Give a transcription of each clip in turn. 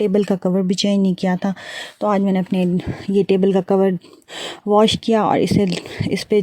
Table کا کور بھی change نہیں کیا تھا. تو آج میں نے اپنے یہ ٹیبل کا کور واش کیا اور اس پہ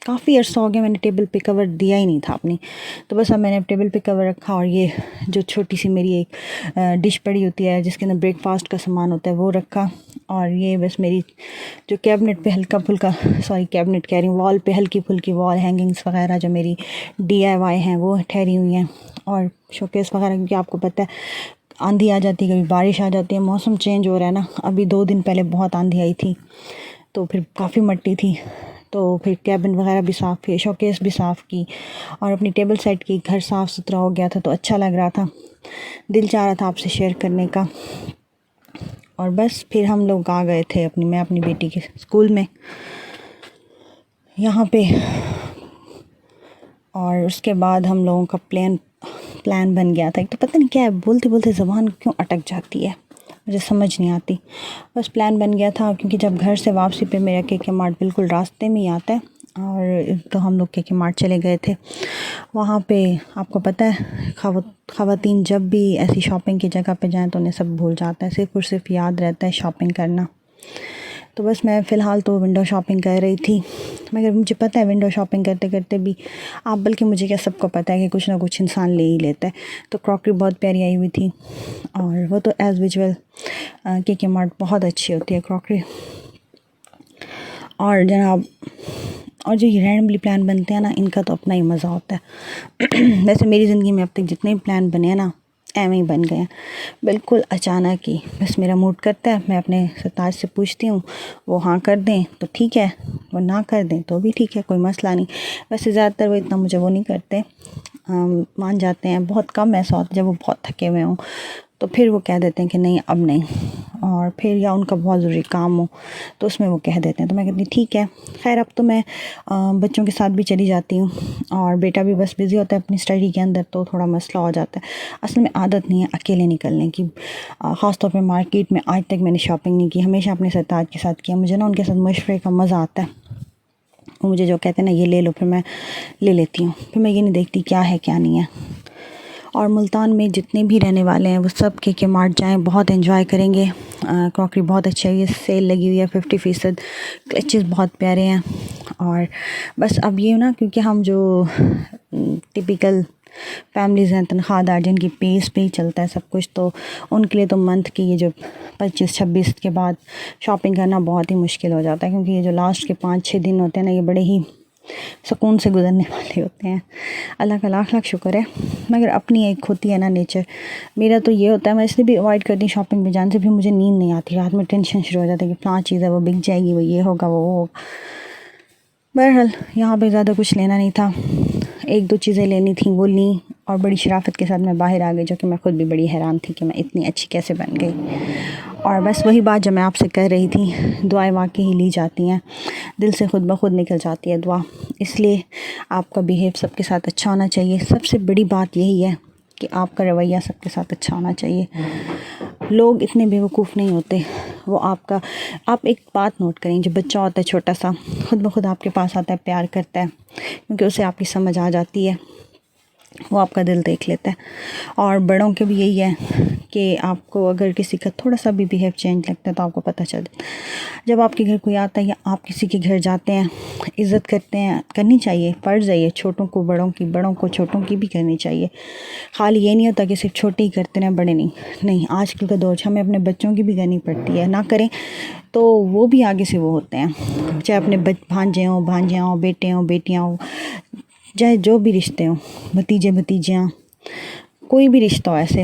کافی عرصہ ہو گیا میں نے ٹیبل پہ کور دیا ہی نہیں تھا اپنی. تو بس اب میں نے ٹیبل پہ کور رکھا اور یہ جو چھوٹی سی میری ایک ڈش پڑی ہوتی ہے جس کے اندر بریک فاسٹ کا سامان ہوتا ہے وہ رکھا. اور یہ بس میری جو کیبنٹ پہ ہلکا پھلکا کیبنٹ کہہ رہی ہوں وال پہ ہلکی پھلکی وال ہینگنگس وغیرہ جو میری DIY ہیں وہ ٹھہری ہوئی ہیں. اور شوکیس وغیرہ کیونکہ آپ کو پتہ ہے آندھی آ جاتی ہے کبھی بارش آ جاتی ہے, موسم چینج ہو رہا ہے نا. ابھی 2 دن پہلے بہت آندھی آئی تھی تو پھر کافی مٹی تھی, تو پھر کیبن وغیرہ بھی صاف کی, شوکیس بھی صاف کی اور اپنی ٹیبل سیٹ کی. گھر صاف ستھرا ہو گیا تھا تو اچھا لگ رہا تھا, دل چاہ رہا تھا آپ سے شیئر کرنے کا. اور بس پھر ہم لوگ آ گئے تھے میں اپنی بیٹی کے اسکول میں یہاں پہ. اور اس کے بعد ہم لوگوں کا پلان بن گیا تھا. ایک تو پتہ نہیں کیا ہے بولتے بولتے زبان کیوں اٹک جاتی ہے مجھے سمجھ نہیں آتی. بس پلان بن گیا تھا کیونکہ جب گھر سے واپسی پہ میرا KK مارٹ بالکل راستے میں ہی آتا ہے, اور تو ہم لوگ KK مارٹ چلے گئے تھے. وہاں پہ آپ کو پتہ ہے خواتین جب بھی ایسی شاپنگ کی جگہ پہ جائیں تو انہیں سب بھول جاتا ہے, صرف اور صرف یاد رہتا ہے شاپنگ کرنا. تو بس میں فی الحال تو ونڈو شاپنگ کر رہی تھی, مگر مجھے پتہ ہے ونڈو شاپنگ کرتے کرتے بھی بلکہ مجھے کیا سب کو پتہ ہے کہ کچھ نہ کچھ انسان لے ہی لیتا ہے. تو کراکری بہت پیاری آئی ہوئی تھی, اور وہ تو ایز یوزول KK مارٹ بہت اچھی ہوتی ہے کراکری. اور جناب اور جو یہ رینڈملی پلان بنتے ہیں نا ان کا تو اپنا ہی مزہ ہوتا ہے. ویسے میری زندگی میں اب تک جتنے بھی پلان بنے ہیں نا ایویں ہی بن گئے ہیں, بالکل اچانک ہی. بس میرا موڈ کرتا ہے میں اپنے سرتاج سے پوچھتی ہوں, وہ ہاں کر دیں تو ٹھیک ہے, وہ نہ کر دیں تو بھی ٹھیک ہے, کوئی مسئلہ نہیں. ویسے زیادہ تر وہ اتنا مجھے وہ نہیں کرتے, مان جاتے ہیں. بہت کم ایسا ہوتا ہے جب وہ بہت تھکے ہوئے ہوں تو پھر وہ کہہ دیتے ہیں کہ نہیں اب نہیں, اور پھر یا ان کا بہت ضروری کام ہو تو اس میں وہ کہہ دیتے ہیں. تو میں کہتی ہوں ٹھیک ہے. خیر اب تو میں بچوں کے ساتھ بھی چلی جاتی ہوں, اور بیٹا بھی بس بزی ہوتا ہے اپنی اسٹڈی کے اندر تو تھوڑا مسئلہ ہو جاتا ہے. اصل میں عادت نہیں ہے اکیلے نکلنے کی, خاص طور پہ مارکیٹ میں آج تک میں نے شاپنگ نہیں کی, ہمیشہ اپنے سرتاج کے ساتھ کیا. مجھے نا ان کے ساتھ مشورے کا مزہ آتا ہے. وہ مجھے جو کہتے ہیں نا یہ لے لو, پھر میں لے لیتی ہوں, پھر میں یہ نہیں دیکھتی کیا ہے کیا نہیں ہے. اور ملتان میں جتنے بھی رہنے والے ہیں وہ سب KK مارٹ جائیں, بہت انجوائے کریں گے. کراکری بہت اچھی ہے, یہ سیل لگی ہوئی ہے 50%, کلچز بہت پیارے ہیں. اور بس اب یہ نا کیونکہ ہم جو ٹپیکل فیملیز ہیں تنخواہ دار جن کی پیس پہ ہی چلتا ہے سب کچھ, تو ان کے لیے تو منتھ کی یہ جو 25-26 کے بعد شاپنگ کرنا بہت ہی مشکل ہو جاتا ہے, کیونکہ یہ جو لاسٹ کے 5-6 دن ہوتے ہیں نا یہ بڑے ہی سکون سے گزرنے والے ہوتے ہیں. اللہ کا لاکھ لاکھ شکر ہے. مگر اپنی ایک ہوتی ہے نا نیچر, میرا تو یہ ہوتا ہے میں اس لیے بھی اوائڈ کرتی ہوں شاپنگ پہ جانے سے, بھی مجھے نیند نہیں آتی رات میں, ٹینشن شروع ہو جاتا ہے کہ فلاں چیز ہے وہ بک جائے گی, وہ یہ ہوگا وہ ہوگا. بہرحال یہاں پہ زیادہ کچھ لینا نہیں تھا, 1-2 چیزیں لینی تھیں وہ لیں, اور بڑی شرافت کے ساتھ میں باہر آ گئی, جو کہ میں خود بھی بڑی حیران تھی کہ میں اتنی اچھی کیسے بن گئی. اور بس وہی بات جو میں آپ سے کہہ رہی تھی, دعائیں واقعی ہی لی جاتی ہیں, دل سے خود بخود نکل جاتی ہے دعا. اس لیے آپ کا بیہیو سب کے ساتھ اچھا ہونا چاہیے. سب سے بڑی بات یہی ہے کہ آپ کا رویہ سب کے ساتھ اچھا ہونا چاہیے. لوگ اتنے بیوقوف نہیں ہوتے, وہ آپ ایک بات نوٹ کریں, جو بچہ ہوتا ہے چھوٹا سا خود بخود آپ کے پاس آتا ہے, پیار کرتا ہے, کیونکہ اسے آپ کی سمجھ آ جاتی ہے, وہ آپ کا دل دیکھ لیتا ہے. اور بڑوں کے بھی یہی ہے کہ آپ کو اگر کسی کا تھوڑا سا بھی بیہیو چینج لگتا ہے تو آپ کو پتہ چل جاتا ہے. جب آپ کے گھر کوئی آتا ہے یا آپ کسی کے گھر جاتے ہیں, عزت کرتے ہیں, کرنی چاہیے, فرض ہے یہ, چھوٹوں کو بڑوں کی, بڑوں کو چھوٹوں کی بھی کرنی چاہیے. خالی یہ نہیں ہوتا کہ صرف چھوٹے ہی کرتے ہیں بڑے نہیں. آج کل کا دور ہمیں اپنے بچوں کی بھی کرنی پڑتی ہے, نہ کریں تو وہ بھی آگے سے وہ ہوتے ہیں, چاہے اپنے بھانجے ہوں, بیٹے ہوں, بیٹیاں ہوں, چاہے جو بھی رشتے ہوں, بھتیجے بھتیجیاں, کوئی بھی رشتہ ہو ایسے,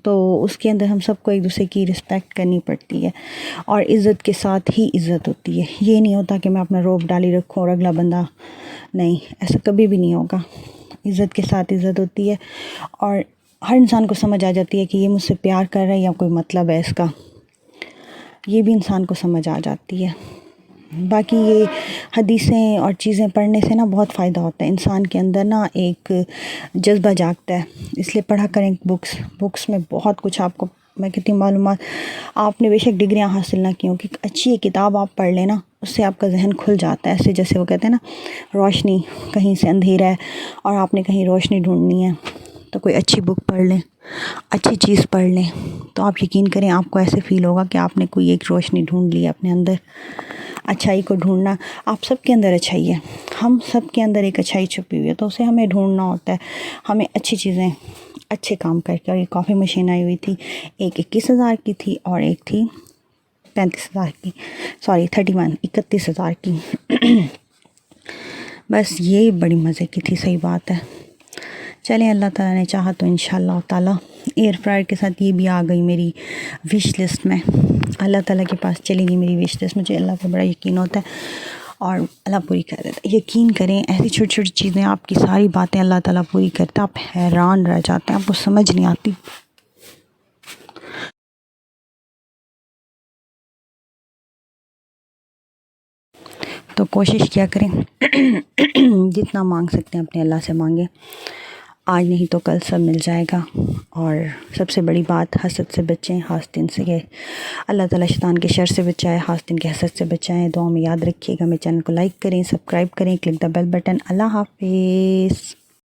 تو اس کے اندر ہم سب کو ایک دوسرے کی رسپیکٹ کرنی پڑتی ہے. اور عزت کے ساتھ ہی عزت ہوتی ہے. یہ نہیں ہوتا کہ میں اپنا روب ڈالی رکھوں اور اگلا بندہ نہیں, ایسا کبھی بھی نہیں ہوگا. عزت کے ساتھ عزت ہوتی ہے, اور ہر انسان کو سمجھ آ جاتی ہے کہ یہ مجھ سے پیار کر رہا ہے یا کوئی مطلب ہے اس کا, یہ بھی انسان کو سمجھ آ جاتی ہے. باقی یہ حدیثیں اور چیزیں پڑھنے سے نا بہت فائدہ ہوتا ہے, انسان کے اندر نا ایک جذبہ جاگتا ہے. اس لیے پڑھا کریں بکس میں بہت کچھ آپ کو میں کہتی ہوں معلومات. آپ نے بے شک ڈگریاں حاصل نہ کی ہوں, کہ اچھی کتاب آپ پڑھ لینا, اس سے آپ کا ذہن کھل جاتا ہے. ایسے جیسے وہ کہتے ہیں نا روشنی, کہیں سے اندھیرا ہے اور آپ نے کہیں روشنی ڈھونڈنی ہے تو کوئی اچھی بک پڑھ لیں, اچھی چیز پڑھ لیں تو آپ یقین کریں آپ کو ایسے فیل ہوگا کہ آپ نے کوئی ایک روشنی ڈھونڈ لی اپنے اندر. اچھائی کو ڈھونڈنا، آپ سب کے اندر اچھائی ہے، ہم سب کے اندر ایک اچھائی چھپی ہوئی ہے، تو اسے ہمیں ڈھونڈنا ہوتا ہے. ہمیں اچھی چیزیں اچھے کام کر کے. اور یہ کافی مشین آئی ہوئی تھی، ایک 21,000 کی تھی اور ایک تھی 35,000 کی، سوری 31,000 کی. بس یہ بڑی مزے کی تھی، صحیح بات ہے. چلیں اللہ تعالیٰ نے چاہا تو انشاءاللہ تعالیٰ ایئر فرائر کے ساتھ یہ بھی آ گئی میری وش لسٹ میں. اللہ تعالیٰ کے پاس چلے گی میری وش لسٹ. مجھے اللہ پہ بڑا یقین ہوتا ہے اور اللہ پوری کر دیتا ہے. یقین کریں ایسی چھوٹی چھوٹی چیزیں، آپ کی ساری باتیں اللہ تعالیٰ پوری کرتا ہے. آپ حیران رہ جاتے ہیں، آپ کو سمجھ نہیں آتی. تو کوشش کیا کریں جتنا مانگ سکتے ہیں اپنے اللہ سے مانگیں. آج نہیں تو کل سب مل جائے گا. اور سب سے بڑی بات، حسد سے بچیں، حاسدین سے. اللہ تعالیٰ شیطان کے شر سے بچائے، حاسدین کے حسد سے بچائیں. دعاؤں میں یاد رکھیے گا. میرے چینل کو لائک کریں، سبسکرائب کریں، کلک دا بیل بٹن. اللہ حافظ.